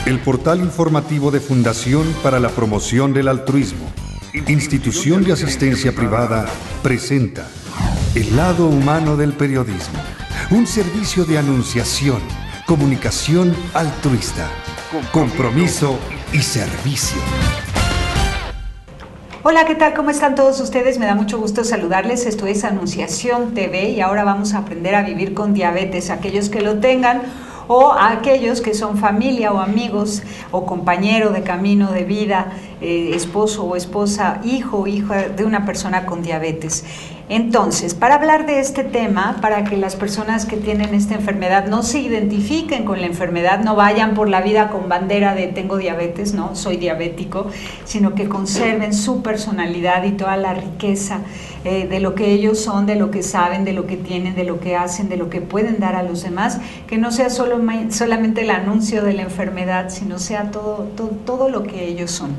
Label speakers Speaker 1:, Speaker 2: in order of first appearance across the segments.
Speaker 1: El portal informativo de Fundación para la Promoción del Altruismo, institución de asistencia privada, presenta El lado humano del periodismo, un servicio de anunciación, comunicación altruista, compromiso y servicio.
Speaker 2: Hola, ¿qué tal? ¿Cómo están todos ustedes? Me da mucho gusto saludarles. Esto es Anunciación TV y ahora vamos a aprender a vivir con diabetes, aquellos que lo tengan o a aquellos que son familia o amigos o compañero de camino de vida, esposo o esposa, hijo o hija de una persona con diabetes. Entonces, para hablar de este tema, para que las personas que tienen esta enfermedad no se identifiquen con la enfermedad, no vayan por la vida con bandera de tengo diabetes, no, soy diabético, sino que conserven su personalidad y toda la riqueza de lo que ellos son, de lo que saben, de lo que tienen, de lo que hacen, de lo que pueden dar a los demás, que no sea solamente el anuncio de la enfermedad, sino sea todo lo que ellos son.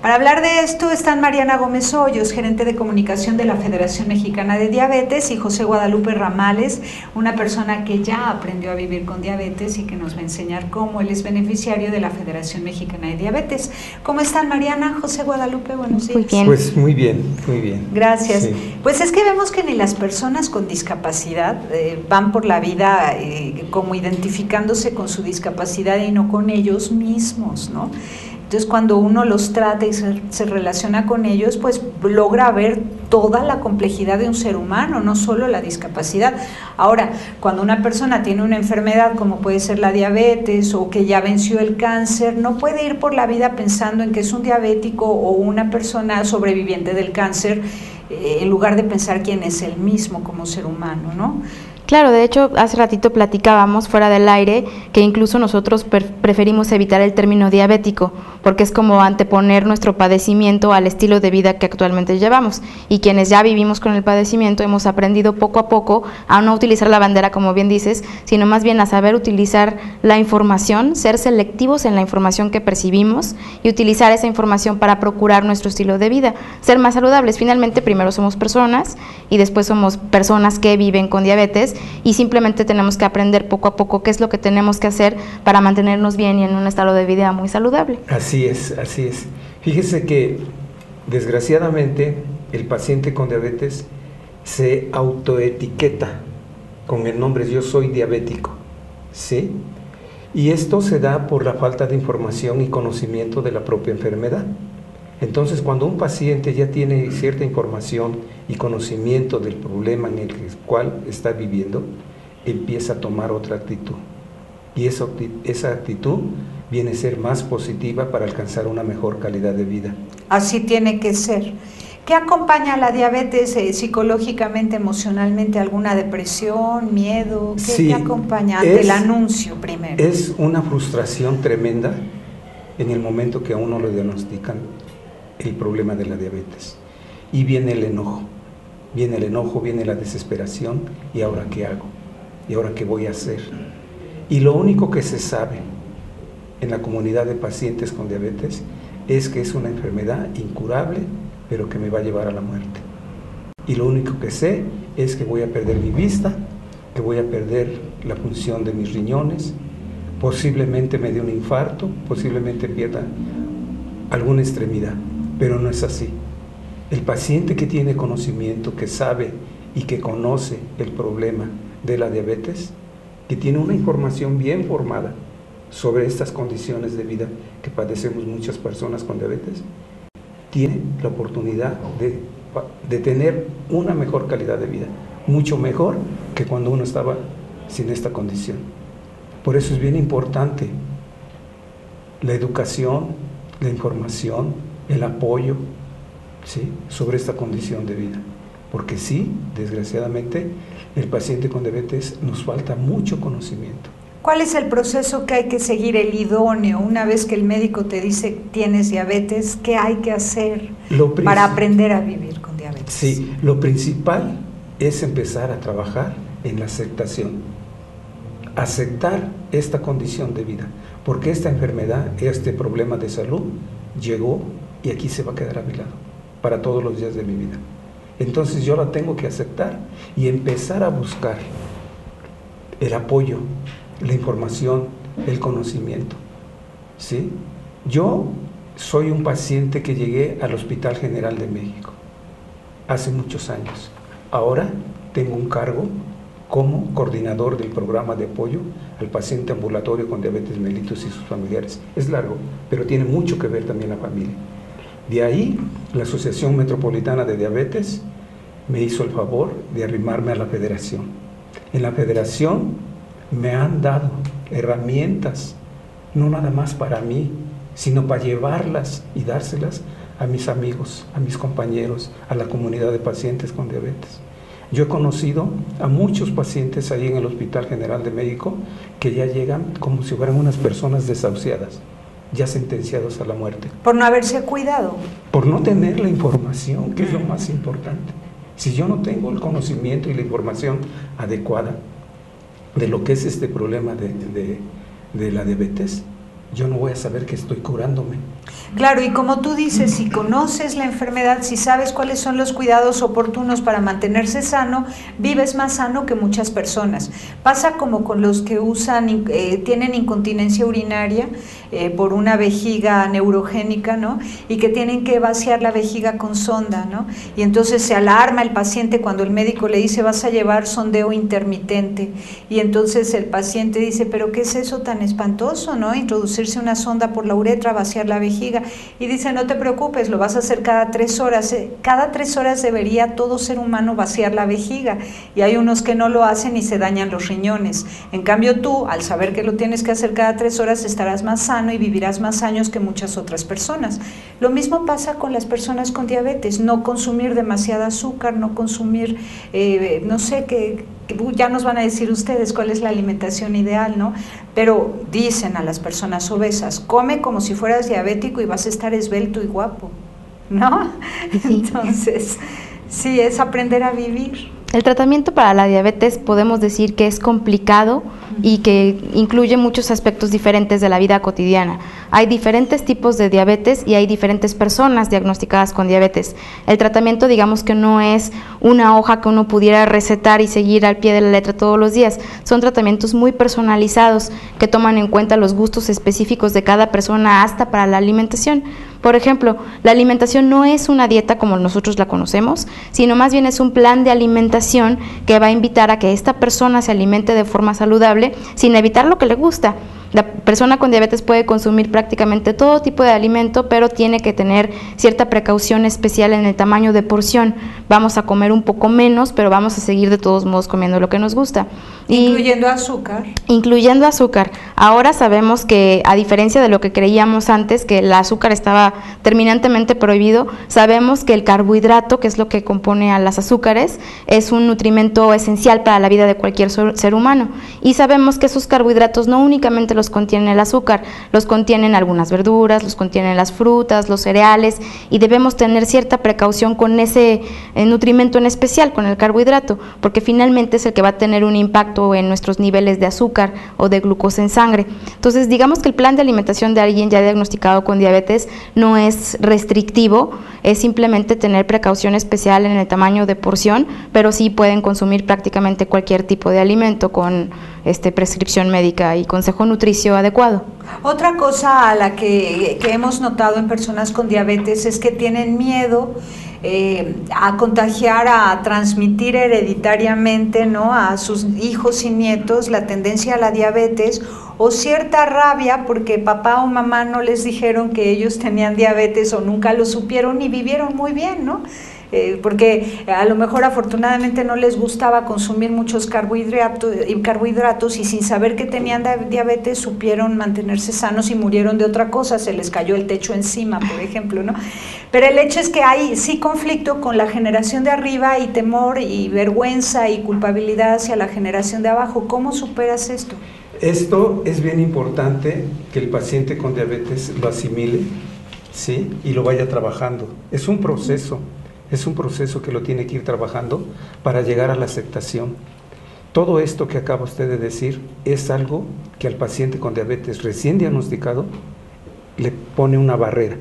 Speaker 2: Para hablar de esto están Mariana Gómez Hoyos, gerente de comunicación de la Federación Mexicana de Diabetes, y José Guadalupe Ramales, una persona que ya aprendió a vivir con diabetes y que nos va a enseñar cómo él es beneficiario de la Federación Mexicana de Diabetes. ¿Cómo están, Mariana? José Guadalupe, buenos días.
Speaker 3: Muy bien.
Speaker 4: Pues muy bien, muy bien.
Speaker 2: Gracias.
Speaker 4: Sí.
Speaker 2: Pues es que vemos que ni las personas con discapacidad van por la vida como identificándose con su discapacidad y no con ellos mismos, ¿no? Entonces, cuando uno los trata y se relaciona con ellos, pues logra ver toda la complejidad de un ser humano, no solo la discapacidad. Ahora, cuando una persona tiene una enfermedad como puede ser la diabetes o que ya venció el cáncer, no puede ir por la vida pensando en que es un diabético o una persona sobreviviente del cáncer, en lugar de pensar quién es él mismo como ser humano, ¿no?
Speaker 3: Claro, de hecho, hace ratito platicábamos fuera del aire que incluso nosotros preferimos evitar el término diabético, porque es como anteponer nuestro padecimiento al estilo de vida que actualmente llevamos. Y quienes ya vivimos con el padecimiento hemos aprendido poco a poco a no utilizar la bandera, como bien dices, sino más bien a saber utilizar la información, ser selectivos en la información que percibimos y utilizar esa información para procurar nuestro estilo de vida, ser más saludables. Finalmente, primero somos personas y después somos personas que viven con diabetes, y simplemente tenemos que aprender poco a poco qué es lo que tenemos que hacer para mantenernos bien y en un estado de vida muy saludable.
Speaker 4: Así es, así es. Fíjese que desgraciadamente el paciente con diabetes se autoetiqueta con el nombre yo soy diabético, ¿sí? Y esto se da por la falta de información y conocimiento de la propia enfermedad. Entonces, cuando un paciente ya tiene cierta información y conocimiento del problema en el cual está viviendo, empieza a tomar otra actitud. Y esa actitud viene a ser más positiva para alcanzar una mejor calidad de vida.
Speaker 2: Así tiene que ser. ¿Qué acompaña a la diabetes psicológicamente, emocionalmente? ¿Alguna depresión, miedo? ¿Qué acompaña ante el anuncio primero?
Speaker 4: Es una frustración tremenda en el momento que a uno le diagnostican el problema de la diabetes. Y viene el enojo, viene la desesperación. ¿Y ahora qué hago? ¿Y ahora qué voy a hacer? Y lo único que se sabe en la comunidad de pacientes con diabetes es que es una enfermedad incurable, pero que me va a llevar a la muerte. Y lo único que sé es que voy a perder mi vista, que voy a perder la función de mis riñones, posiblemente me dé un infarto, posiblemente pierda alguna extremidad. Pero no es así. El paciente que tiene conocimiento, que sabe y que conoce el problema de la diabetes, que tiene una información bien formada sobre estas condiciones de vida que padecemos muchas personas con diabetes, tiene la oportunidad de tener una mejor calidad de vida, mucho mejor que cuando uno estaba sin esta condición. Por eso es bien importante la educación, la información, el apoyo, ¿sí?, sobre esta condición de vida. Porque sí, desgraciadamente, el paciente con diabetes nos falta mucho conocimiento.
Speaker 2: ¿Cuál es el proceso que hay que seguir, el idóneo? Una vez que el médico te dice tienes diabetes, ¿qué hay que hacer para aprender a vivir con diabetes?
Speaker 4: Sí, lo principal es empezar a trabajar en la aceptación. Aceptar esta condición de vida, porque esta enfermedad, este problema de salud, llegó y aquí se va a quedar a mi lado para todos los días de mi vida. Entonces yo la tengo que aceptar y empezar a buscar el apoyo, la información, el conocimiento. ¿sí? Yo soy un paciente que llegué al Hospital General de México hace muchos años. Ahora tengo un cargo como coordinador del programa de apoyo al paciente ambulatorio con diabetes mellitus y sus familiares. Es largo, pero tiene mucho que ver también la familia. De ahí, la Asociación Metropolitana de Diabetes me hizo el favor de arrimarme a la federación. En la federación me han dado herramientas, no nada más para mí, sino para llevarlas y dárselas a mis amigos, a mis compañeros, a la comunidad de pacientes con diabetes. Yo he conocido a muchos pacientes ahí en el Hospital General de México que ya llegan como si fueran unas personas desahuciadas, ya sentenciados a la muerte.
Speaker 2: Por no haberse cuidado.
Speaker 4: Por no tener la información, que es lo más importante. Si yo no tengo el conocimiento y la información adecuada de lo que es este problema de la diabetes, yo no voy a saber que estoy curándome.
Speaker 2: Claro, y como tú dices, si conoces la enfermedad, si sabes cuáles son los cuidados oportunos para mantenerse sano, vives más sano que muchas personas. Pasa como con los que tienen incontinencia urinaria por una vejiga neurogénica, ¿no? Y que tienen que vaciar la vejiga con sonda, ¿no? Y entonces se alarma el paciente cuando el médico le dice vas a llevar sondeo intermitente. Y entonces el paciente dice, pero ¿qué es eso tan espantoso, no? Introducirse una sonda por la uretra, vaciar la vejiga. Y dice, no te preocupes, lo vas a hacer cada 3 horas. Cada 3 horas debería todo ser humano vaciar la vejiga. Y hay unos que no lo hacen y se dañan los riñones. En cambio tú, al saber que lo tienes que hacer cada 3 horas, estarás más sano y vivirás más años que muchas otras personas. Lo mismo pasa con las personas con diabetes. No consumir demasiada azúcar, no consumir, no sé, que ya nos van a decir ustedes cuál es la alimentación ideal, ¿no? Pero dicen a las personas obesas, come como si fueras diabético y vas a estar esbelto y guapo, ¿no? Sí. Entonces, sí, es aprender a vivir.
Speaker 3: El tratamiento para la diabetes podemos decir que es complicado y que incluye muchos aspectos diferentes de la vida cotidiana. Hay diferentes tipos de diabetes y hay diferentes personas diagnosticadas con diabetes. El tratamiento, digamos que no es una hoja que uno pudiera recetar y seguir al pie de la letra todos los días. Son tratamientos muy personalizados que toman en cuenta los gustos específicos de cada persona, hasta para la alimentación. Por ejemplo, la alimentación no es una dieta como nosotros la conocemos, sino más bien es un plan de alimentación que va a invitar a que esta persona se alimente de forma saludable sin evitar lo que le gusta. La persona con diabetes puede consumir prácticamente todo tipo de alimento, pero tiene que tener cierta precaución especial en el tamaño de porción. Vamos a comer un poco menos, pero vamos a seguir de todos modos comiendo lo que nos gusta.
Speaker 2: Incluyendo azúcar.
Speaker 3: Incluyendo azúcar. Ahora sabemos que, a diferencia de lo que creíamos antes, que el azúcar estaba terminantemente prohibido, sabemos que el carbohidrato, que es lo que compone a las azúcares, es un nutrimento esencial para la vida de cualquier ser humano. Y sabemos que esos carbohidratos no únicamente los contiene el azúcar, los contienen algunas verduras, los contienen las frutas, los cereales, y debemos tener cierta precaución con ese nutrimento en especial, con el carbohidrato, porque finalmente es el que va a tener un impacto en nuestros niveles de azúcar o de glucosa en sangre. Entonces, digamos que el plan de alimentación de alguien ya diagnosticado con diabetes no es restrictivo, es simplemente tener precaución especial en el tamaño de porción, pero sí pueden consumir prácticamente cualquier tipo de alimento con prescripción médica y consejo nutricio adecuado.
Speaker 2: Otra cosa a la que hemos notado en personas con diabetes es que tienen miedo a contagiar, a transmitir hereditariamente, ¿no?, a sus hijos y nietos la tendencia a la diabetes, o cierta rabia porque papá o mamá no les dijeron que ellos tenían diabetes o nunca lo supieron y vivieron muy bien, ¿no? Porque a lo mejor afortunadamente no les gustaba consumir muchos carbohidratos y sin saber que tenían diabetes supieron mantenerse sanos y murieron de otra cosa, se les cayó el techo encima, por ejemplo, ¿no? Pero el hecho es que hay sí conflicto con la generación de arriba y temor y vergüenza y culpabilidad hacia la generación de abajo. ¿Cómo superas esto?
Speaker 4: Esto es bien importante que el paciente con diabetes lo asimile, ¿sí?, y lo vaya trabajando. Es un proceso que lo tiene que ir trabajando para llegar a la aceptación. Todo esto que acaba usted de decir es algo que al paciente con diabetes recién diagnosticado le pone una barrera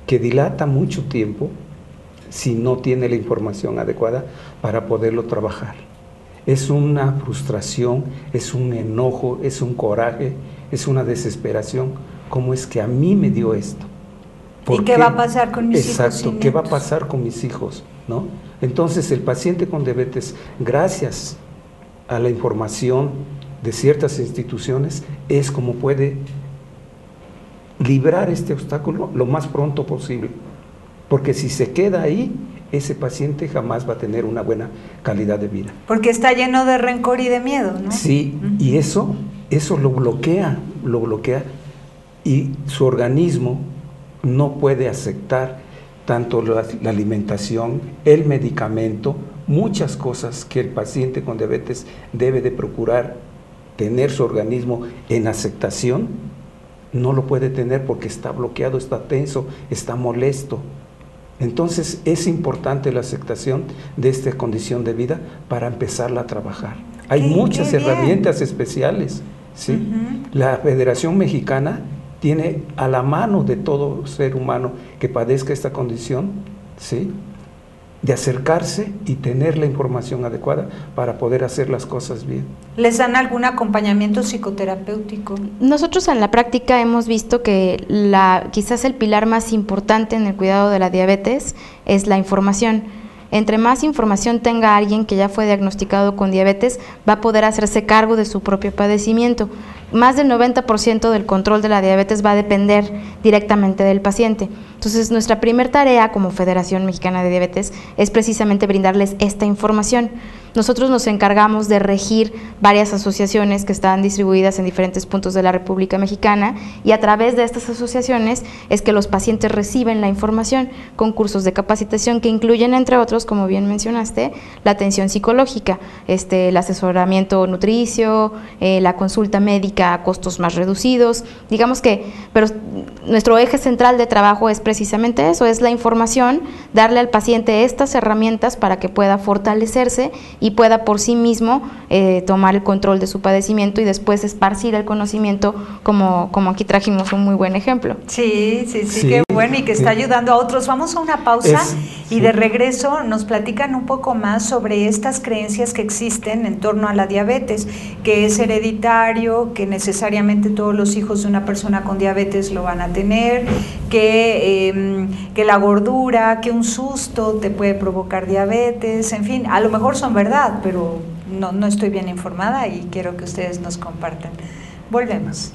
Speaker 4: que dilata mucho tiempo si no tiene la información adecuada para poderlo trabajar. Es una frustración, es un enojo, es un coraje, es una desesperación, ¿cómo es que a mí me dio esto?
Speaker 2: ¿Y qué va a pasar con mis hijos?
Speaker 4: Exacto, ¿qué va a pasar con mis hijos? ¿No? Entonces el paciente con diabetes, gracias a la información de ciertas instituciones, es como puede librar este obstáculo lo más pronto posible, porque si se queda ahí, ese paciente jamás va a tener una buena calidad de vida.
Speaker 2: Porque está lleno de rencor y de miedo, ¿no?
Speaker 4: Sí, y eso lo bloquea, y su organismo no puede aceptar tanto la alimentación, el medicamento, muchas cosas que el paciente con diabetes debe de procurar tener su organismo en aceptación, no lo puede tener porque está bloqueado, está tenso, está molesto. Entonces es importante la aceptación de esta condición de vida para empezarla a trabajar. Hay muchas herramientas especiales, ¿sí? La Federación Mexicana tiene a la mano de todo ser humano que padezca esta condición, ¿sí?, de acercarse y tener la información adecuada para poder hacer las cosas bien.
Speaker 2: ¿Les dan algún acompañamiento psicoterapéutico?
Speaker 3: Nosotros en la práctica hemos visto que quizás el pilar más importante en el cuidado de la diabetes es la información. Entre más información tenga alguien que ya fue diagnosticado con diabetes, va a poder hacerse cargo de su propio padecimiento. Más del 90% del control de la diabetes va a depender directamente del paciente. Entonces, nuestra primera tarea como Federación Mexicana de Diabetes es precisamente brindarles esta información. Nosotros nos encargamos de regir varias asociaciones que están distribuidas en diferentes puntos de la República Mexicana, y a través de estas asociaciones es que los pacientes reciben la información con cursos de capacitación que incluyen, entre otros, como bien mencionaste, la atención psicológica, el asesoramiento nutricio, la consulta médica a costos más reducidos, digamos que, pero nuestro eje central de trabajo es precisamente eso, es la información, darle al paciente estas herramientas para que pueda fortalecerse y pueda por sí mismo tomar el control de su padecimiento y después esparcir el conocimiento, como aquí trajimos un muy buen ejemplo.
Speaker 2: Sí, qué bueno, y que está ayudando a otros. Vamos a una pausa y de regreso nos platican un poco más sobre estas creencias que existen en torno a la diabetes, que es hereditario, que necesariamente todos los hijos de una persona con diabetes lo van a tener, que la gordura, que un susto te puede provocar diabetes, en fin, a lo mejor son verdad, pero no estoy bien informada y quiero que ustedes nos compartan. Volvemos.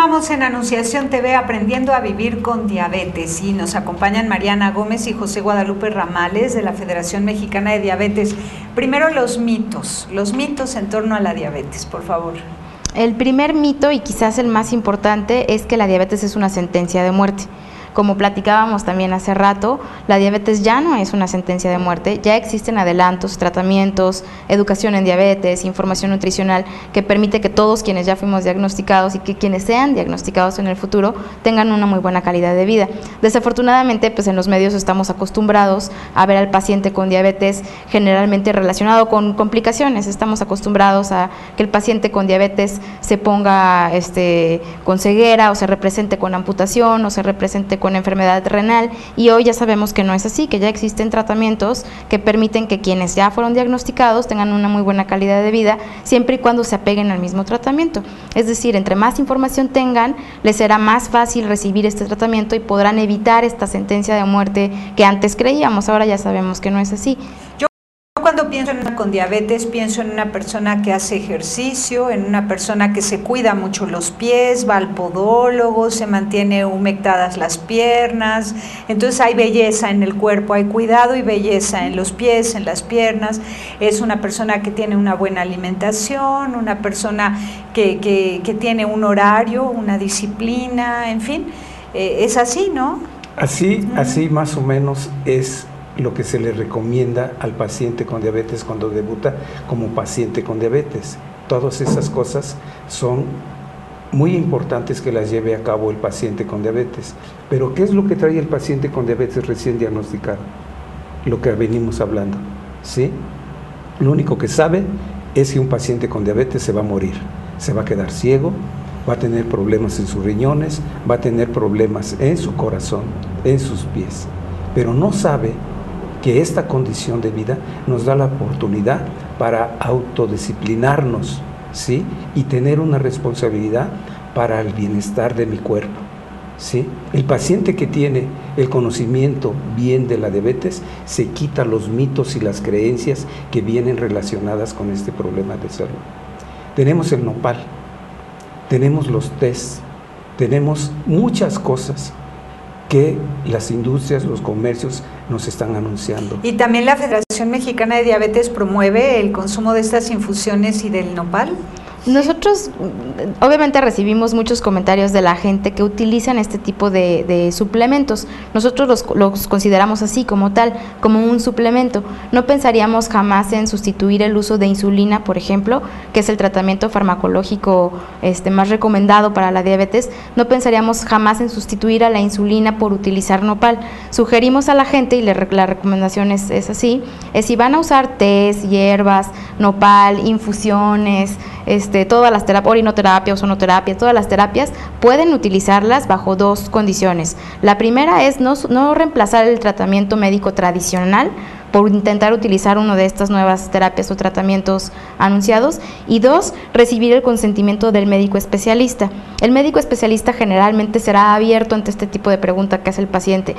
Speaker 2: Continuamos en Anunciación TV aprendiendo a vivir con diabetes y nos acompañan Mariana Gómez y José Guadalupe Ramales de la Federación Mexicana de Diabetes. Primero los mitos en torno a la diabetes, por favor.
Speaker 3: El primer mito, y quizás el más importante, es que la diabetes es una sentencia de muerte. Como platicábamos también hace rato, la diabetes ya no es una sentencia de muerte, ya existen adelantos, tratamientos, educación en diabetes, información nutricional que permite que todos quienes ya fuimos diagnosticados y que quienes sean diagnosticados en el futuro tengan una muy buena calidad de vida. Desafortunadamente, pues en los medios estamos acostumbrados a ver al paciente con diabetes generalmente relacionado con complicaciones, estamos acostumbrados a que el paciente con diabetes se ponga con ceguera o se represente con amputación o se represente con enfermedad renal, y hoy ya sabemos que no es así, que ya existen tratamientos que permiten que quienes ya fueron diagnosticados tengan una muy buena calidad de vida, siempre y cuando se apeguen al mismo tratamiento. Es decir, entre más información tengan, les será más fácil recibir este tratamiento y podrán evitar esta sentencia de muerte que antes creíamos, ahora ya sabemos que no es así.
Speaker 2: Cuando pienso en una con diabetes, pienso en una persona que hace ejercicio, en una persona que se cuida mucho los pies, va al podólogo, se mantiene humectadas las piernas, entonces hay belleza en el cuerpo, hay cuidado y belleza en los pies, en las piernas. Es una persona que tiene una buena alimentación, una persona que tiene un horario, una disciplina, en fin, es así, ¿no?
Speaker 4: Así más o menos es lo que se le recomienda al paciente con diabetes cuando debuta como paciente con diabetes. Todas esas cosas son muy importantes que las lleve a cabo el paciente con diabetes. Pero ¿qué es lo que trae el paciente con diabetes recién diagnosticado? Lo que venimos hablando, ¿sí? Lo único que sabe es que un paciente con diabetes se va a morir, se va a quedar ciego, va a tener problemas en sus riñones, va a tener problemas en su corazón, en sus pies, pero no sabe que esta condición de vida nos da la oportunidad para autodisciplinarnos, ¿sí? Y tener una responsabilidad para el bienestar de mi cuerpo, ¿sí? El paciente que tiene el conocimiento bien de la diabetes se quita los mitos y las creencias que vienen relacionadas con este problema de salud. Tenemos el nopal, tenemos los test, tenemos muchas cosas que las industrias, los comercios nos están anunciando.
Speaker 2: Y también la Federación Mexicana de Diabetes promueve el consumo de estas infusiones y del nopal.
Speaker 3: Nosotros obviamente recibimos muchos comentarios de la gente que utilizan este tipo de suplementos. Nosotros los consideramos así, como tal, como un suplemento. No pensaríamos jamás en sustituir el uso de insulina, por ejemplo, que es el tratamiento farmacológico más recomendado para la diabetes. No pensaríamos jamás en sustituir a la insulina por utilizar nopal. Sugerimos a la gente, y la recomendación es así, es si van a usar tés, hierbas, nopal, infusiones, todas las terapias, orinoterapia, ozonoterapia, todas las terapias pueden utilizarlas bajo dos condiciones. La primera es no reemplazar el tratamiento médico tradicional por intentar utilizar uno de estas nuevas terapias o tratamientos anunciados, y dos, recibir el consentimiento del médico especialista. El médico especialista generalmente será abierto ante este tipo de pregunta que hace el paciente.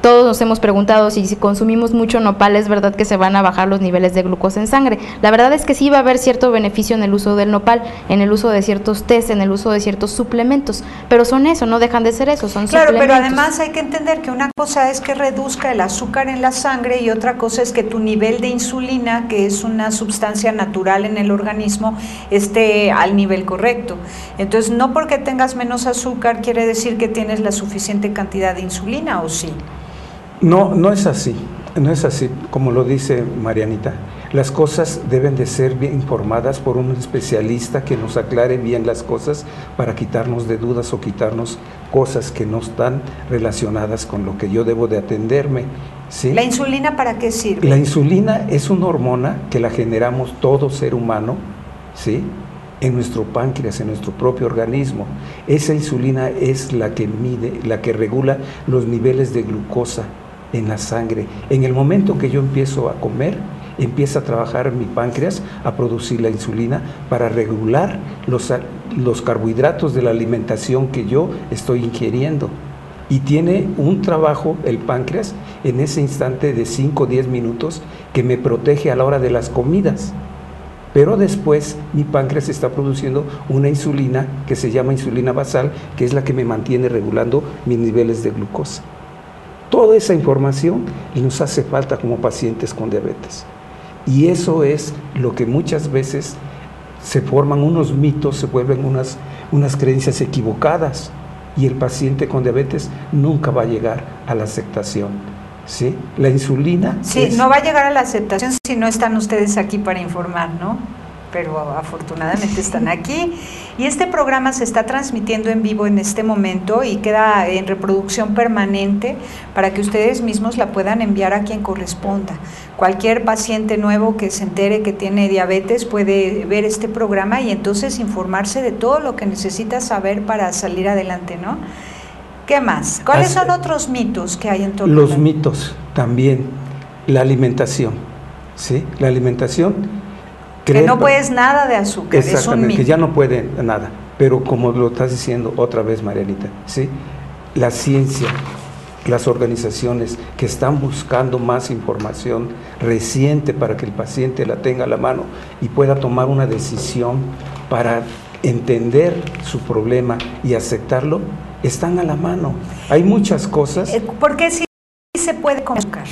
Speaker 3: Todos nos hemos preguntado si consumimos mucho nopal, ¿es verdad que se van a bajar los niveles de glucosa en sangre? La verdad es que sí va a haber cierto beneficio en el uso del nopal, en el uso de ciertos test, en el uso de ciertos suplementos, pero son eso, no dejan de ser eso, son
Speaker 2: claro,
Speaker 3: suplementos.
Speaker 2: Pero además hay que entender que una cosa es que reduzca el azúcar en la sangre y otra cosa es que tu nivel de insulina, que es una sustancia natural en el organismo, esté al nivel correcto. Entonces, no porque tengas menos azúcar quiere decir que tienes la suficiente cantidad de insulina, ¿o sí?
Speaker 4: No es así, no es así, como lo dice Marianita. Las cosas deben de ser bien informadas por un especialista que nos aclare bien las cosas para quitarnos de dudas o quitarnos cosas que no están relacionadas con lo que yo debo de atenderme, ¿sí?
Speaker 2: ¿La insulina para qué sirve?
Speaker 4: La insulina es una hormona que la generamos todo ser humano, ¿sí? En nuestro páncreas, en nuestro propio organismo. Esa insulina es la que mide, la que regula los niveles de glucosa en la sangre. En el momento que yo empiezo a comer, empieza a trabajar mi páncreas a producir la insulina para regular los carbohidratos de la alimentación que yo estoy ingiriendo. Y tiene un trabajo el páncreas en ese instante de 5 o 10 minutos que me protege a la hora de las comidas. pero después mi páncreas está produciendo una insulina que se llama insulina basal, que es la que me mantiene regulando mis niveles de glucosa. Toda esa información nos hace falta como pacientes con diabetes. Y eso es lo que muchas veces se forman unos mitos, se vuelven unas creencias equivocadas, y el paciente con diabetes nunca va a llegar a la aceptación, ¿sí? La insulina...
Speaker 2: Sí, no va a llegar a la aceptación si no están ustedes aquí para informar, ¿no? Pero afortunadamente están aquí. Y este programa se está transmitiendo en vivo en este momento y queda en reproducción permanente para que ustedes mismos la puedan enviar a quien corresponda. Cualquier paciente nuevo que se entere que tiene diabetes puede ver este programa y entonces informarse de todo lo que necesita saber para salir adelante, ¿no? ¿Qué más? ¿Cuáles son otros mitos que hay en torno?
Speaker 4: Los mitos también, la alimentación, ¿sí? La alimentación...
Speaker 2: Que no puedes nada de azúcar,
Speaker 4: exactamente,
Speaker 2: es un mito.
Speaker 4: que ya no puede nada, pero como lo estás diciendo otra vez, Marianita, ¿sí? La ciencia, las organizaciones que están buscando más información reciente para que el paciente la tenga a la mano y pueda tomar una decisión para entender su problema y aceptarlo, están a la mano. Hay muchas cosas.
Speaker 2: ¿Por qué sí se puede comer azúcar?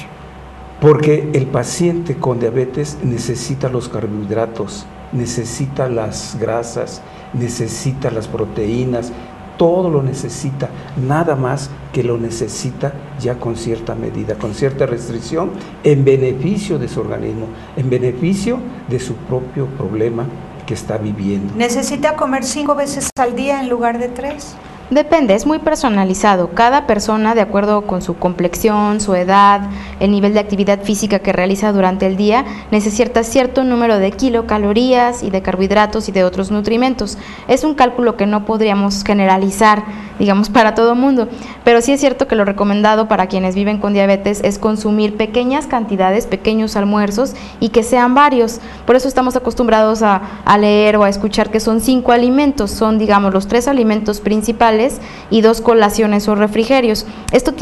Speaker 4: Porque el paciente con diabetes necesita los carbohidratos, necesita las grasas, necesita las proteínas, todo lo necesita, nada más que lo necesita ya con cierta medida, con cierta restricción, en beneficio de su organismo, en beneficio de su propio problema que está viviendo.
Speaker 2: ¿Necesita comer 5 veces al día en lugar de 3?
Speaker 3: Depende, es muy personalizado. Cada persona, de acuerdo con su complexión, su edad, el nivel de actividad física que realiza durante el día, necesita cierto número de kilocalorías y de carbohidratos y de otros nutrimentos. Es un cálculo que no podríamos generalizar, digamos, para todo el mundo, pero sí es cierto que lo recomendado para quienes viven con diabetes es consumir pequeñas cantidades, pequeños almuerzos y que sean varios. Por eso estamos acostumbrados a leer o a escuchar que son 5 alimentos, son, digamos, los 3 alimentos principales y 2 colaciones o refrigerios. Esto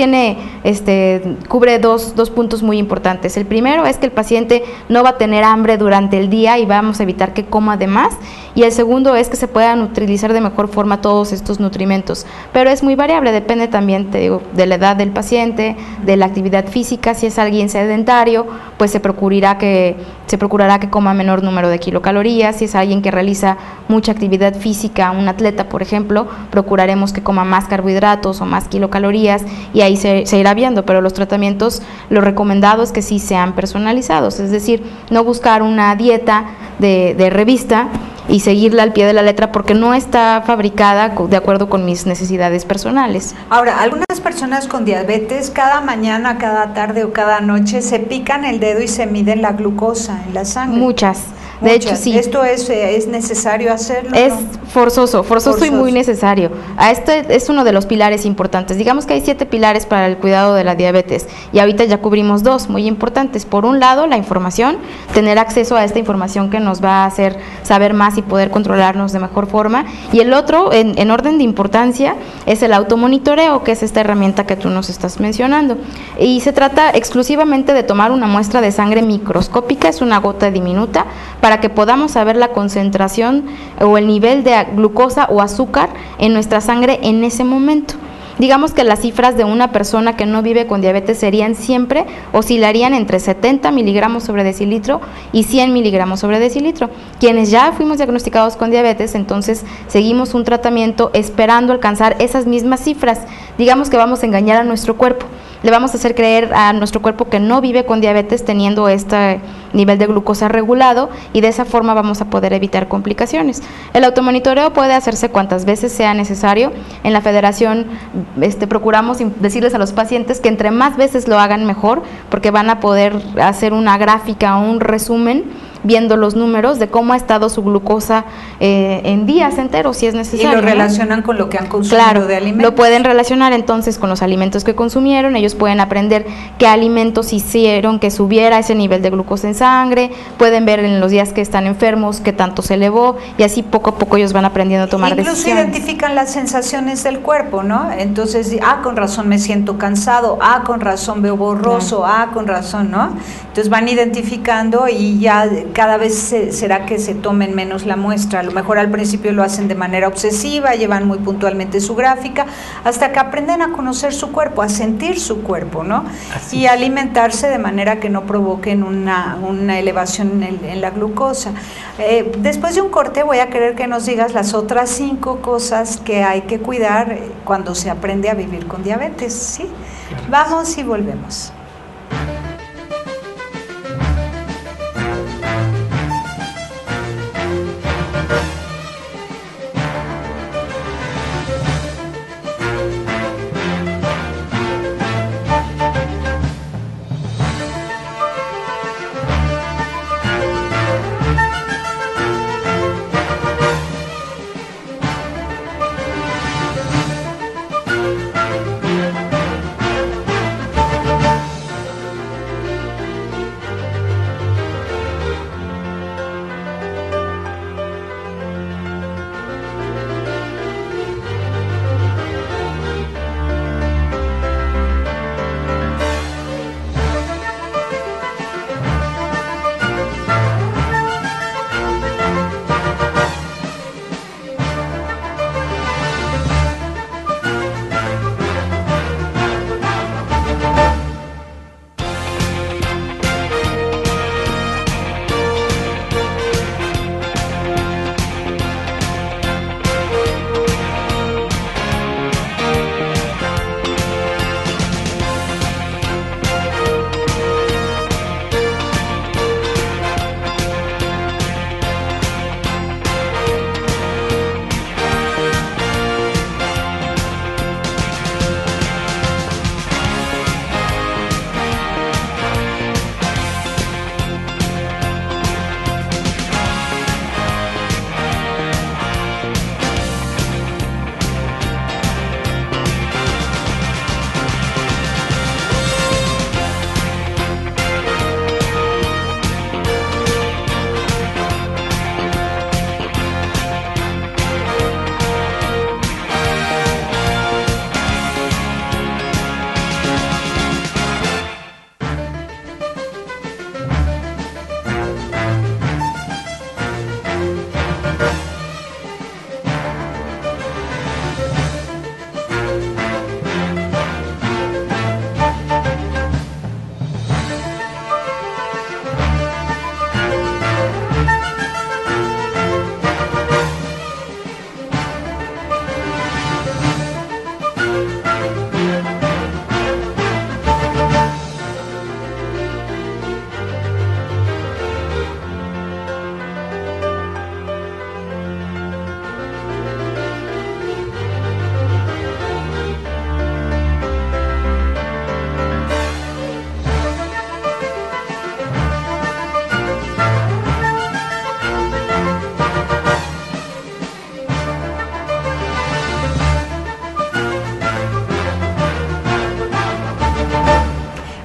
Speaker 3: cubre dos puntos muy importantes. El primero es que el paciente no va a tener hambre durante el día y vamos a evitar que coma de más, y el segundo es que se puedan utilizar de mejor forma todos estos nutrimentos, pero es muy variable, depende también, te digo, de la edad del paciente, de la actividad física. Si es alguien sedentario, pues se procurará que coma menor número de kilocalorías. Si es alguien que realiza mucha actividad física, un atleta por ejemplo, procuraremos que coma más carbohidratos o más kilocalorías, y ahí se irá viendo, pero los tratamientos, lo recomendado es que sí sean personalizados, es decir, no buscar una dieta de revista y seguirla al pie de la letra porque no está fabricada de acuerdo con mis necesidades personales.
Speaker 2: Ahora, algunas personas con diabetes cada mañana, cada tarde o cada noche se pican el dedo y se miden la glucosa en la sangre.
Speaker 3: Muchas. De hecho, sí.
Speaker 2: ¿Esto es necesario hacerlo?
Speaker 3: Es forzoso y muy necesario. Este es uno de los pilares importantes. Digamos que hay 7 pilares para el cuidado de la diabetes y ahorita ya cubrimos 2 muy importantes. Por un lado, la información, tener acceso a esta información que nos va a hacer saber más y poder controlarnos de mejor forma. Y el otro, en orden de importancia, es el automonitoreo, que es esta herramienta que tú nos estás mencionando. Y se trata exclusivamente de tomar una muestra de sangre microscópica, es una gota diminuta, para que podamos saber la concentración o el nivel de glucosa o azúcar en nuestra sangre en ese momento. Digamos que las cifras de una persona que no vive con diabetes oscilarían entre 70 miligramos sobre decilitro y 100 miligramos sobre decilitro. Quienes ya fuimos diagnosticados con diabetes, entonces seguimos un tratamiento esperando alcanzar esas mismas cifras. Digamos que vamos a engañar a nuestro cuerpo. Le vamos a hacer creer a nuestro cuerpo que no vive con diabetes teniendo este nivel de glucosa regulado, y de esa forma vamos a poder evitar complicaciones. El automonitoreo puede hacerse cuantas veces sea necesario. En la federación procuramos decirles a los pacientes que entre más veces lo hagan mejor, porque van a poder hacer una gráfica o un resumen viendo los números de cómo ha estado su glucosa en días enteros, si es necesario.
Speaker 2: Y lo relacionan con lo que han consumido,
Speaker 3: claro,
Speaker 2: de alimentos.
Speaker 3: Lo pueden relacionar entonces con los alimentos que consumieron. Ellos pueden aprender qué alimentos hicieron que subiera ese nivel de glucosa en sangre, pueden ver en los días que están enfermos qué tanto se elevó, y así poco a poco ellos van aprendiendo a tomar decisiones.
Speaker 2: Incluso identifican las sensaciones del cuerpo, ¿no? Entonces, con razón me siento cansado, con razón veo borroso, con razón, ¿no? Entonces van identificando y ya cada vez será que se tomen menos la muestra. A lo mejor al principio lo hacen de manera obsesiva, llevan muy puntualmente su gráfica, hasta que aprenden a conocer su cuerpo, a sentir su cuerpo, ¿no? Y alimentarse de manera que no provoquen una elevación en la glucosa. Después de un corte voy a querer que nos digas las otras 5 cosas que hay que cuidar cuando se aprende a vivir con diabetes, ¿sí? Claro. Vamos y volvemos.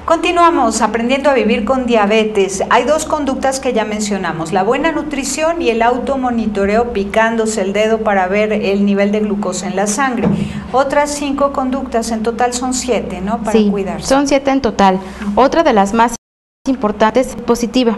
Speaker 2: Continuamos aprendiendo a vivir con diabetes. Hay 2 conductas que ya mencionamos, la buena nutrición y el automonitoreo picándose el dedo para ver el nivel de glucosa en la sangre. Otras 5 conductas, en total son 7, ¿no? Para cuidarse.
Speaker 3: Son 7 en total. Otra de las más importantes es positiva.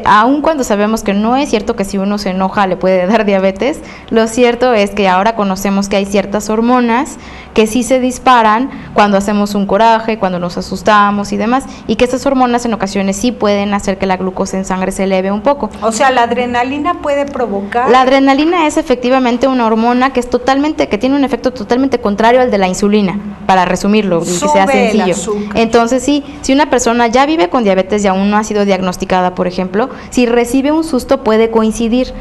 Speaker 3: Aun cuando sabemos que no es cierto que si uno se enoja le puede dar diabetes, lo cierto es que ahora conocemos que hay ciertas hormonas que sí se disparan cuando hacemos un coraje, cuando nos asustamos y demás, y que esas hormonas en ocasiones sí pueden hacer que la glucosa en sangre se eleve un poco.
Speaker 2: O sea, ¿la adrenalina puede provocar?
Speaker 3: La adrenalina es efectivamente una hormona que tiene un efecto totalmente contrario al de la insulina, para resumirlo, y que sea sencillo. Entonces sí, si una persona ya vive con diabetes y aún no ha sido diagnosticada por ejemplo, si recibe un susto puede coincidir.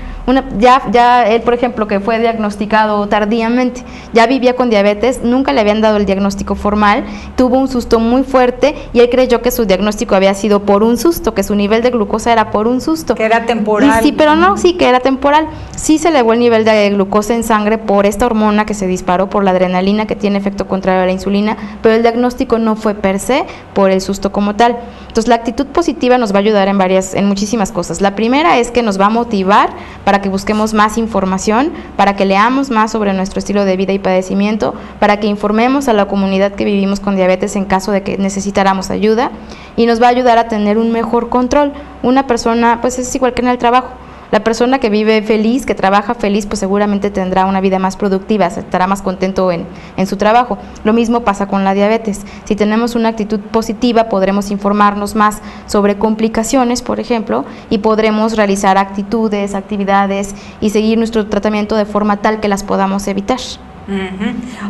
Speaker 3: Ya él, por ejemplo, que fue diagnosticado tardíamente, ya vivía con diabetes, nunca le habían dado el diagnóstico formal, tuvo un susto muy fuerte y él creyó que su diagnóstico había sido por un susto, que su nivel de glucosa era por un susto.
Speaker 2: Que era temporal.
Speaker 3: Sí, pero no, sí que era temporal. Sí se elevó el nivel de glucosa en sangre por esta hormona que se disparó, por la adrenalina, que tiene efecto contrario a la insulina, pero el diagnóstico no fue per se por el susto como tal. Entonces la actitud positiva nos va a ayudar en muchísimas cosas. La primera es que nos va a motivar para que busquemos más información, para que leamos más sobre nuestro estilo de vida y padecimiento, para que informemos a la comunidad que vivimos con diabetes en caso de que necesitáramos ayuda, y nos va a ayudar a tener un mejor control. Una persona, pues es igual que en el trabajo. La persona que vive feliz, que trabaja feliz, pues seguramente tendrá una vida más productiva, estará más contento en su trabajo. Lo mismo pasa con la diabetes. Si tenemos una actitud positiva, podremos informarnos más sobre complicaciones, por ejemplo, y podremos realizar actividades y seguir nuestro tratamiento de forma tal que las podamos evitar.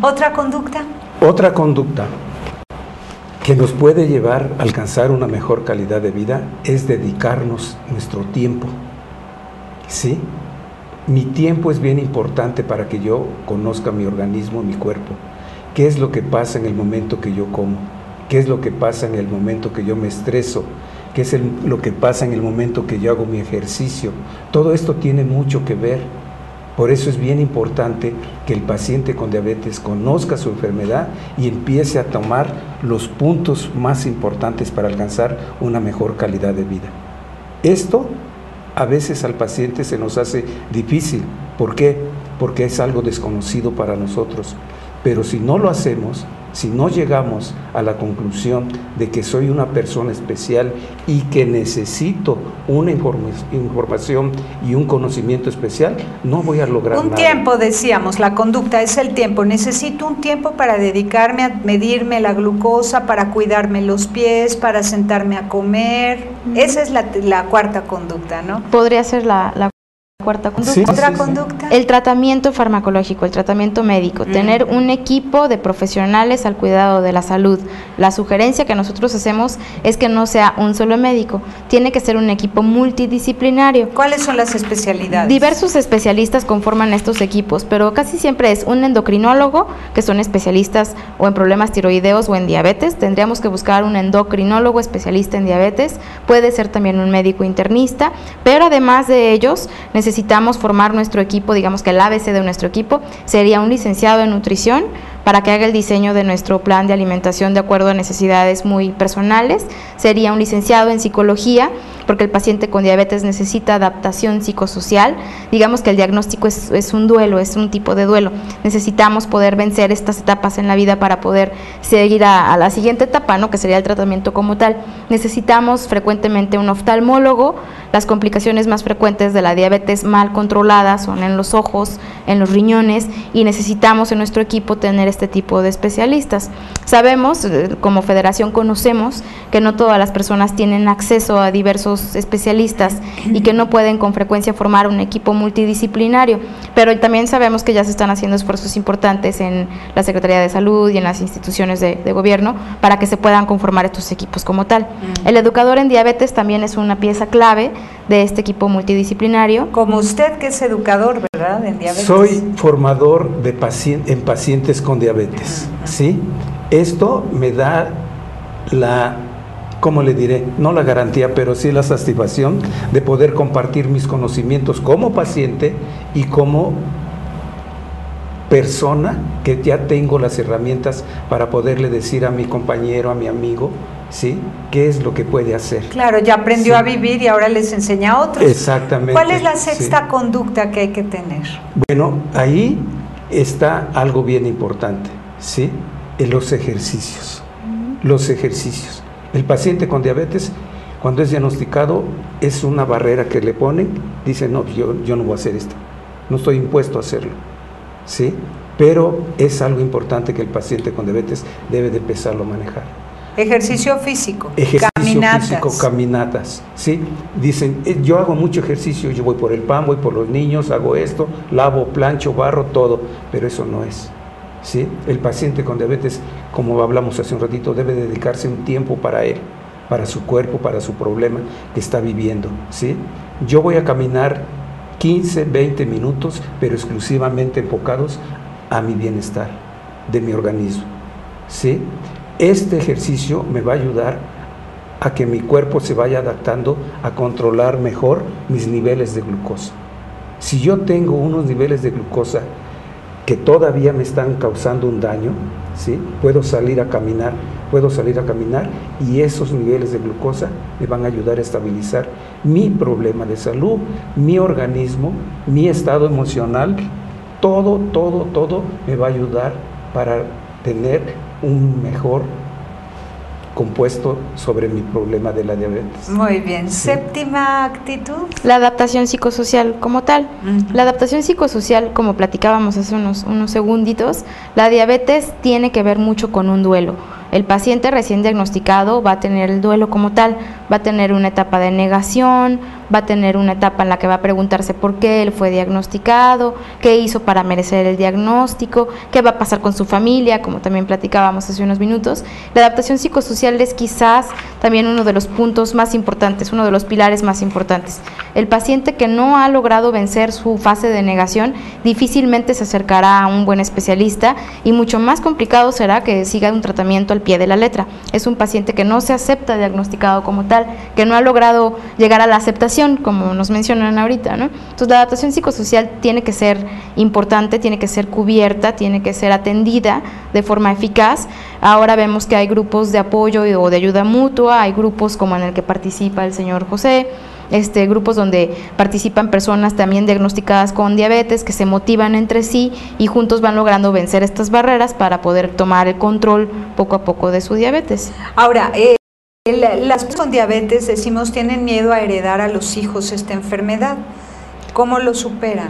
Speaker 2: ¿Otra conducta?
Speaker 4: Otra conducta que nos puede llevar a alcanzar una mejor calidad de vida es dedicarnos nuestro tiempo. ¿Sí? Mi tiempo es bien importante para que yo conozca mi organismo, mi cuerpo. ¿Qué es lo que pasa en el momento que yo como? ¿Qué es lo que pasa en el momento que yo me estreso? ¿Qué es lo que pasa en el momento que yo hago mi ejercicio? Todo esto tiene mucho que ver. Por eso es bien importante que el paciente con diabetes conozca su enfermedad y empiece a tomar los puntos más importantes para alcanzar una mejor calidad de vida. Esto a veces al paciente se nos hace difícil. ¿Por qué? Porque es algo desconocido para nosotros. Pero si no lo hacemos, si no llegamos a la conclusión de que soy una persona especial y que necesito una información y un conocimiento especial, no voy a lograr nada.
Speaker 2: Un tiempo, decíamos, la conducta es el tiempo. Necesito un tiempo para dedicarme a medirme la glucosa, para cuidarme los pies, para sentarme a comer. Esa es la cuarta conducta, ¿no?
Speaker 3: Podría ser la cuarta conducta.
Speaker 2: Sí, ¿otra conducta?
Speaker 3: El tratamiento farmacológico, el tratamiento médico, tener un equipo de profesionales al cuidado de la salud. La sugerencia que nosotros hacemos es que no sea un solo médico, tiene que ser un equipo multidisciplinario.
Speaker 2: ¿Cuáles son las especialidades?
Speaker 3: Diversos especialistas conforman estos equipos, pero casi siempre es un endocrinólogo, que son especialistas o en problemas tiroideos o en diabetes. Tendríamos que buscar un endocrinólogo especialista en diabetes, puede ser también un médico internista, pero además de ellos necesitamos formar nuestro equipo. Digamos que el ABC de nuestro equipo sería un licenciado en nutrición para que haga el diseño de nuestro plan de alimentación de acuerdo a necesidades muy personales, sería un licenciado en psicología, porque el paciente con diabetes necesita adaptación psicosocial. Digamos que el diagnóstico es un duelo, es un tipo de duelo. Necesitamos poder vencer estas etapas en la vida para poder seguir a la siguiente etapa, ¿no?, que sería el tratamiento como tal. Necesitamos frecuentemente un oftalmólogo. Las complicaciones más frecuentes de la diabetes mal controlada son en los ojos, en los riñones, y necesitamos en nuestro equipo tener este tipo de especialistas. Sabemos, como federación conocemos, que no todas las personas tienen acceso a diversos especialistas y que no pueden con frecuencia formar un equipo multidisciplinario, pero también sabemos que ya se están haciendo esfuerzos importantes en la Secretaría de Salud y en las instituciones de gobierno para que se puedan conformar estos equipos como tal. El educador en diabetes también es una pieza clave de este equipo multidisciplinario.
Speaker 2: Como usted, que es educador, ¿verdad?, en diabetes.
Speaker 4: Soy formador en pacientes con diabetes, ¿sí? Esto me da ¿cómo le diré? No la garantía, pero sí la satisfacción de poder compartir mis conocimientos como paciente y como persona que ya tengo las herramientas para poderle decir a mi compañero, a mi amigo, ¿sí?, qué es lo que puede hacer.
Speaker 2: Claro, ya aprendió a vivir y ahora les enseña a otros.
Speaker 4: Exactamente.
Speaker 2: ¿Cuál es la sexta conducta que hay que tener?
Speaker 4: Bueno, ahí está algo bien importante, ¿sí? En los ejercicios. Los ejercicios. El paciente con diabetes, cuando es diagnosticado, es una barrera que le ponen. Dice, no, yo no voy a hacer esto. No estoy impuesto a hacerlo, ¿sí? Pero es algo importante que el paciente con diabetes debe de empezarlo a manejar.
Speaker 2: Ejercicio físico,
Speaker 4: caminatas, ¿sí? Dicen, yo hago mucho ejercicio, yo voy por el pan, voy por los niños, hago esto, lavo, plancho, barro, todo, pero eso no es, ¿sí? El paciente con diabetes, como hablamos hace un ratito, debe dedicarse un tiempo para él, para su cuerpo, para su problema que está viviendo, ¿sí? Yo voy a caminar 15, 20 minutos, pero exclusivamente enfocados a mi bienestar de mi organismo, ¿sí? Este ejercicio me va a ayudar a que mi cuerpo se vaya adaptando a controlar mejor mis niveles de glucosa. Si yo tengo unos niveles de glucosa que todavía me están causando un daño, ¿sí? Puedo salir a caminar y esos niveles de glucosa me van a ayudar a estabilizar mi problema de salud, mi organismo, mi estado emocional, todo me va a ayudar para tener un mejor compuesto sobre mi problema de la diabetes.
Speaker 2: Muy bien.
Speaker 4: Sí.
Speaker 2: Séptima actitud.
Speaker 3: La adaptación psicosocial como tal. La adaptación psicosocial, como platicábamos hace unos segunditos, la diabetes tiene que ver mucho con un duelo. El paciente recién diagnosticado va a tener el duelo como tal, va a tener una etapa de negación, va a tener una etapa en la que va a preguntarse por qué él fue diagnosticado, qué hizo para merecer el diagnóstico, qué va a pasar con su familia, como también platicábamos hace unos minutos. La adaptación psicosocial es quizás también uno de los puntos más importantes, uno de los pilares más importantes. El paciente que no ha logrado vencer su fase de negación difícilmente se acercará a un buen especialista y mucho más complicado será que siga un tratamiento al pie de la letra. Es un paciente que no se acepta diagnosticado como tal, que no ha logrado llegar a la aceptación, como nos mencionan ahorita, ¿no? Entonces la adaptación psicosocial tiene que ser importante, tiene que ser cubierta, tiene que ser atendida de forma eficaz. Ahora vemos que hay grupos de apoyo o de ayuda mutua, hay grupos como en el que participa el señor José, grupos donde participan personas también diagnosticadas con diabetes que se motivan entre sí y juntos van logrando vencer estas barreras para poder tomar el control poco a poco de su diabetes.
Speaker 2: Ahora, las personas con diabetes, decimos, tienen miedo a heredar a los hijos esta enfermedad. ¿Cómo lo superan?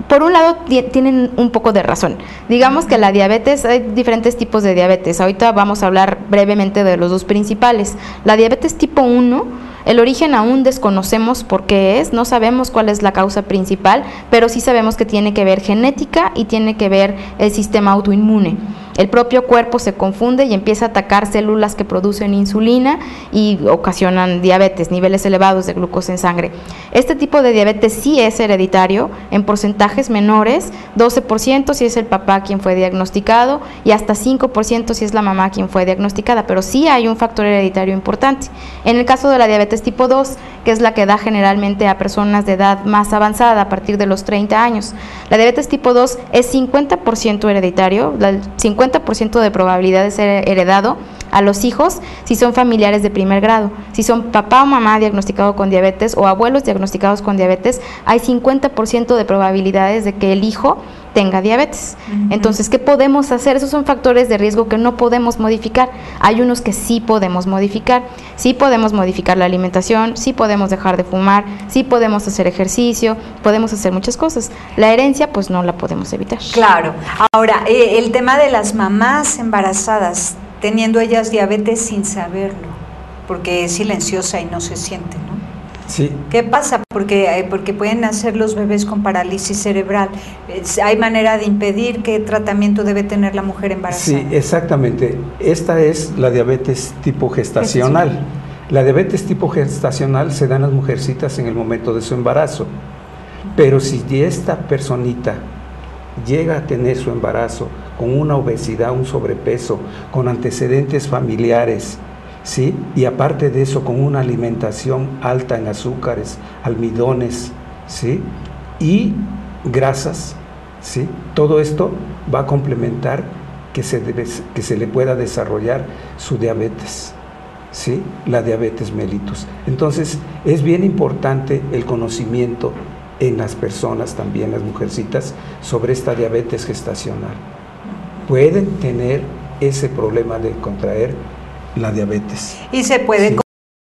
Speaker 2: Por un lado tienen un poco de razón. Digamos que la diabetes, hay diferentes tipos de diabetes. Ahorita vamos a hablar brevemente de los dos principales. La diabetes tipo 1, el origen aún desconocemos por qué es, no sabemos cuál es la causa principal, pero sí sabemos que tiene que ver genética y tiene que ver el sistema autoinmune. El propio cuerpo se confunde y empieza a atacar células que producen insulina y ocasionan diabetes, niveles elevados de glucosa en sangre. Este tipo de diabetes sí es hereditario, en porcentajes menores, 12% si es el papá quien fue diagnosticado y hasta 5% si es la mamá quien fue diagnosticada, pero sí hay un factor hereditario importante. En el caso de la diabetes tipo 2, que es la que da generalmente a personas de edad más avanzada, a partir de los 30 años, la diabetes tipo 2 es 50% hereditario, el 50% de probabilidad de ser heredado a los hijos si son familiares de primer grado. Si son papá o mamá diagnosticado con diabetes o abuelos diagnosticados con diabetes, hay 50% de probabilidades de que el hijo tenga diabetes. Entonces, ¿qué podemos hacer? Esos son factores de riesgo que no podemos modificar. Hay unos que sí podemos modificar. Sí podemos modificar la alimentación, sí podemos dejar de fumar, sí podemos hacer ejercicio, podemos hacer muchas cosas. La herencia, pues no la podemos evitar. Claro. Ahora, el tema de las mamás embarazadas, teniendo ellas diabetes sin saberlo, porque es silenciosa y no se siente, ¿no?
Speaker 4: Sí.
Speaker 2: ¿Qué pasa? Porque pueden nacer los bebés con parálisis cerebral. ¿Hay manera de impedir qué tratamiento debe tener la mujer embarazada?
Speaker 4: Sí, exactamente. Esta es la diabetes tipo gestacional. La diabetes tipo gestacional se da en las mujercitas en el momento de su embarazo. Pero si esta personita llega a tener su embarazo con una obesidad, un sobrepeso, con antecedentes familiares, ¿sí? Y aparte de eso, con una alimentación alta en azúcares, almidones, ¿sí? Y grasas, ¿sí? Todo esto va a complementar que se le pueda desarrollar su diabetes, ¿sí? La diabetes mellitus. Entonces, es bien importante el conocimiento en las personas, también las mujercitas, sobre esta diabetes gestacional. Pueden tener ese problema de contraer la diabetes.
Speaker 2: Y se puede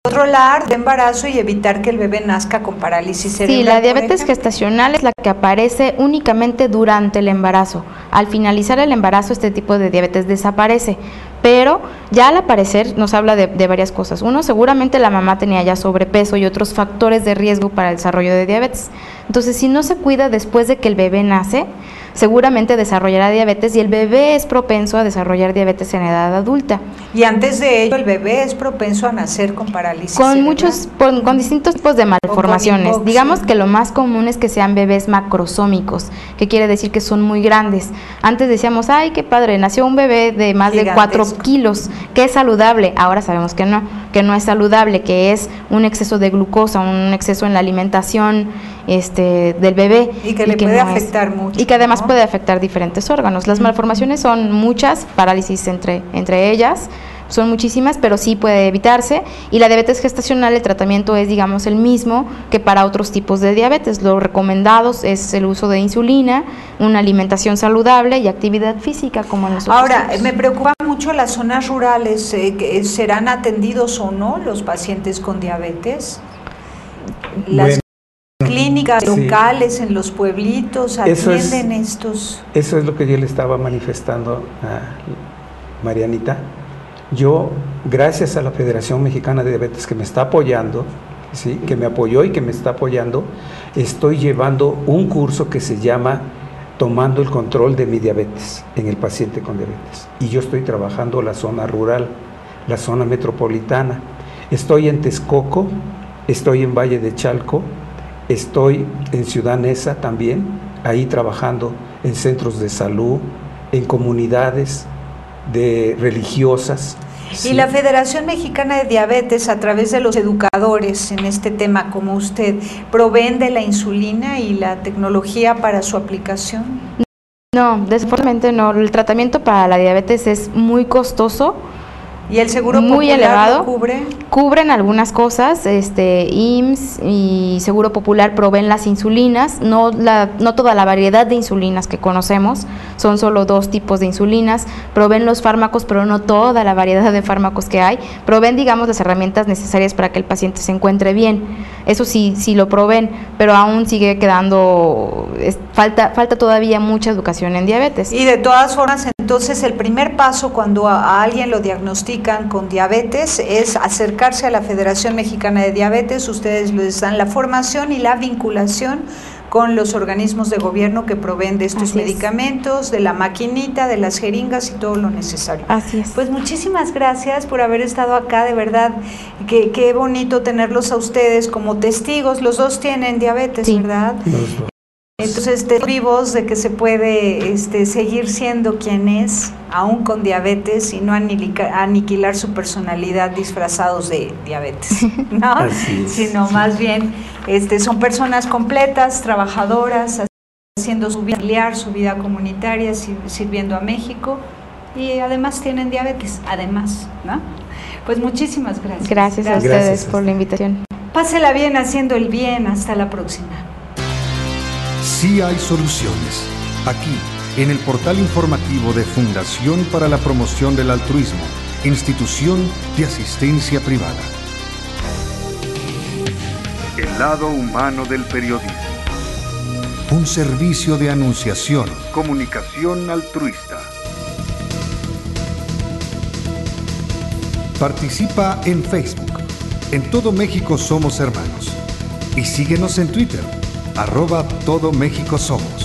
Speaker 2: controlar el embarazo y evitar que el bebé nazca con parálisis cerebral.
Speaker 3: Sí, la diabetes gestacional es la que aparece únicamente durante el embarazo. Al finalizar el embarazo, este tipo de diabetes desaparece. Pero ya al aparecer nos habla de varias cosas. Uno, seguramente la mamá tenía ya sobrepeso y otros factores de riesgo para el desarrollo de diabetes. Entonces, si no se cuida después de que el bebé nace, seguramente desarrollará diabetes y el bebé es propenso a desarrollar diabetes en edad adulta.
Speaker 2: Y antes de ello, el bebé es propenso a nacer con parálisis
Speaker 3: Con
Speaker 2: cerebral.
Speaker 3: con distintos tipos de malformaciones.
Speaker 2: hipoxia.
Speaker 3: Digamos que lo más común es que sean bebés macrosómicos, que quiere decir que son muy grandes. Antes decíamos, ay, qué padre, nació un bebé de más de 4 kilos, que es saludable. Ahora sabemos que no es saludable, que es un exceso de glucosa, un exceso en la alimentación del bebé.
Speaker 2: Y que le puede afectar mucho.
Speaker 3: Y que además puede afectar diferentes órganos. Las malformaciones son muchas, parálisis entre ellas, son muchísimas, pero sí puede evitarse. Y la diabetes gestacional, el tratamiento es, digamos, el mismo que para otros tipos de diabetes. Lo recomendado es el uso de insulina, una alimentación saludable y actividad física, como en los otros
Speaker 2: Ahora,
Speaker 3: tipos.
Speaker 2: me preocupa mucho las zonas rurales. ¿Serán atendidos o no los pacientes con diabetes? Las clínicas locales en los pueblitos atienden estos.
Speaker 4: Eso es lo que yo le estaba manifestando a Marianita. Yo, gracias a la Federación Mexicana de Diabetes que me está apoyando, ¿sí?, que me apoyó y que me está apoyando, estoy llevando un curso que se llama Tomando el control de mi diabetes en el paciente con diabetes. Y yo estoy trabajando la zona rural, la zona metropolitana. Estoy en Texcoco, estoy en Valle de Chalco, estoy en Ciudad Neza también, ahí trabajando en centros de salud, en comunidades religiosas.
Speaker 2: Y la Federación Mexicana de Diabetes, a través de los educadores en este tema como usted, ¿proveen de la insulina y la tecnología para su aplicación?
Speaker 3: No, desafortunadamente no. El tratamiento para la diabetes es muy costoso.
Speaker 2: ¿Y el seguro
Speaker 3: muy
Speaker 2: popular
Speaker 3: elevado,
Speaker 2: lo cubre?
Speaker 3: Cubren algunas cosas, IMSS y Seguro Popular proveen las insulinas, no toda la variedad de insulinas que conocemos, son solo 2 tipos de insulinas, proveen los fármacos, pero no toda la variedad de fármacos que hay, proveen, digamos, las herramientas necesarias para que el paciente se encuentre bien, eso sí lo proveen, pero aún sigue quedando, falta todavía mucha educación en diabetes.
Speaker 2: Y de todas formas, entonces, el primer paso cuando a alguien lo diagnostican con diabetes es acercarse a la Federación Mexicana de Diabetes. Ustedes les dan la formación y la vinculación con los organismos de gobierno que proveen de estos medicamentos, de la maquinita, de las jeringas y todo lo necesario.
Speaker 3: Así es.
Speaker 2: Pues muchísimas gracias por haber estado acá, de verdad, qué bonito tenerlos a ustedes como testigos. Los dos tienen diabetes, sí, ¿verdad? Los dos. Entonces, vivos de que se puede seguir siendo quien es, aún con diabetes, y no aniquilar su personalidad disfrazados de diabetes, ¿no? Sino más bien son personas completas, trabajadoras, haciendo su vida familiar, su vida comunitaria, sirviendo a México, y además tienen diabetes, además, ¿no? Pues muchísimas gracias.
Speaker 3: Gracias a ustedes por la invitación.
Speaker 2: Pásela bien haciendo el bien. Hasta la próxima.
Speaker 1: Sí hay soluciones. Aquí, en el portal informativo de Fundación para la Promoción del Altruismo, Institución de Asistencia Privada. El lado humano del periodismo. Un servicio de anunciación, comunicación altruista. Participa en Facebook. En todo México somos hermanos. Y síguenos en Twitter. @Todo México Somos.